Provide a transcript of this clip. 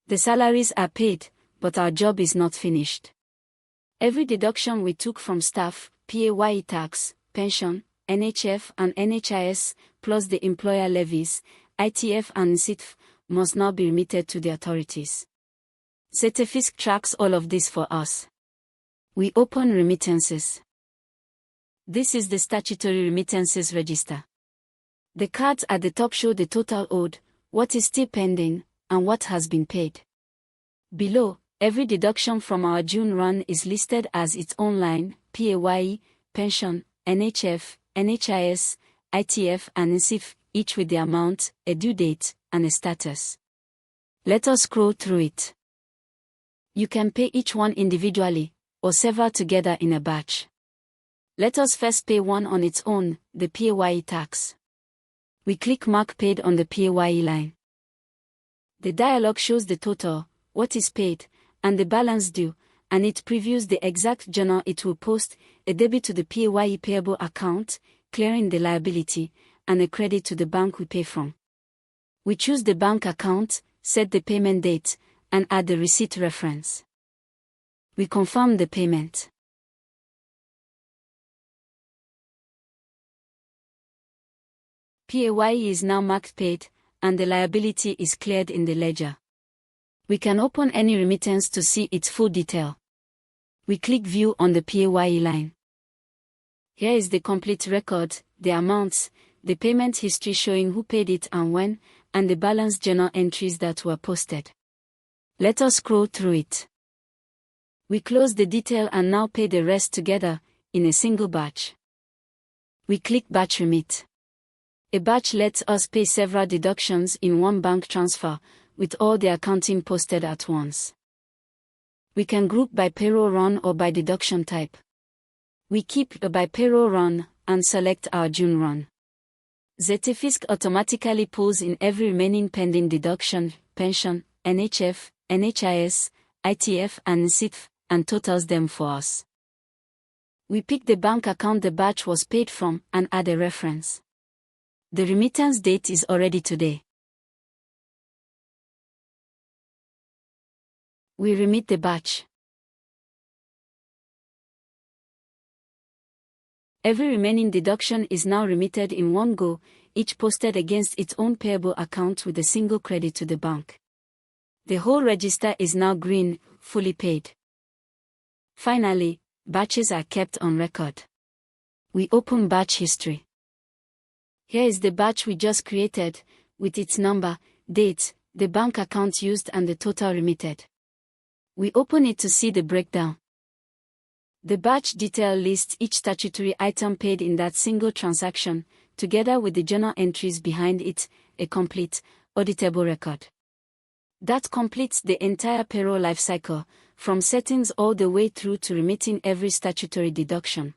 The salaries are paid, but our job is not finished. Every deduction we took from staff, PAYE tax, pension, NHF and NHIS, plus the employer levies, ITF and ZetaFisc, must now be remitted to the authorities. ZetaFisc tracks all of this for us. We open remittances. This is the Statutory Remittances Register. The cards at the top show the total owed, what is still pending, and what has been paid. Below, every deduction from our June run is listed as its own line: PAYE, pension, NHF, NHIS, ITF and ZetaFisc, each with the amount, a due date, and a status. Let us scroll through it. You can pay each one individually, or several together in a batch. Let us first pay one on its own, the PAYE tax. We click Mark Paid on the PAYE line. The dialog shows the total, what is paid, and the balance due, and it previews the exact journal it will post: a debit to the PAYE payable account, clearing the liability, and a credit to the bank we pay from. We choose the bank account, set the payment date, and add the receipt reference. We confirm the payment. PAYE is now marked paid, and the liability is cleared in the ledger. We can open any remittance to see its full detail. We click View on the PAYE line. Here is the complete record, the amounts, the payment history showing who paid it and when, and the balance journal entries that were posted. Let us scroll through it. We close the detail and now pay the rest together, in a single batch. We click Batch Remit. A batch lets us pay several deductions in one bank transfer, with all the accounting posted at once. We can group by payroll run or by deduction type. We keep by payroll run, and select our June run. ZetaFisc automatically pulls in every remaining pending deduction, pension, NHF, NHIS, ITF and ZetaFisc, and totals them for us. We pick the bank account the batch was paid from, and add a reference. The remittance date is already today. We remit the batch. Every remaining deduction is now remitted in one go, each posted against its own payable account with a single credit to the bank. The whole register is now green, fully paid. Finally, batches are kept on record. We open batch history. Here is the batch we just created, with its number, date, the bank account used and the total remitted. We open it to see the breakdown. The batch detail lists each statutory item paid in that single transaction, together with the journal entries behind it, a complete, auditable record. That completes the entire payroll lifecycle, from settings all the way through to remitting every statutory deduction.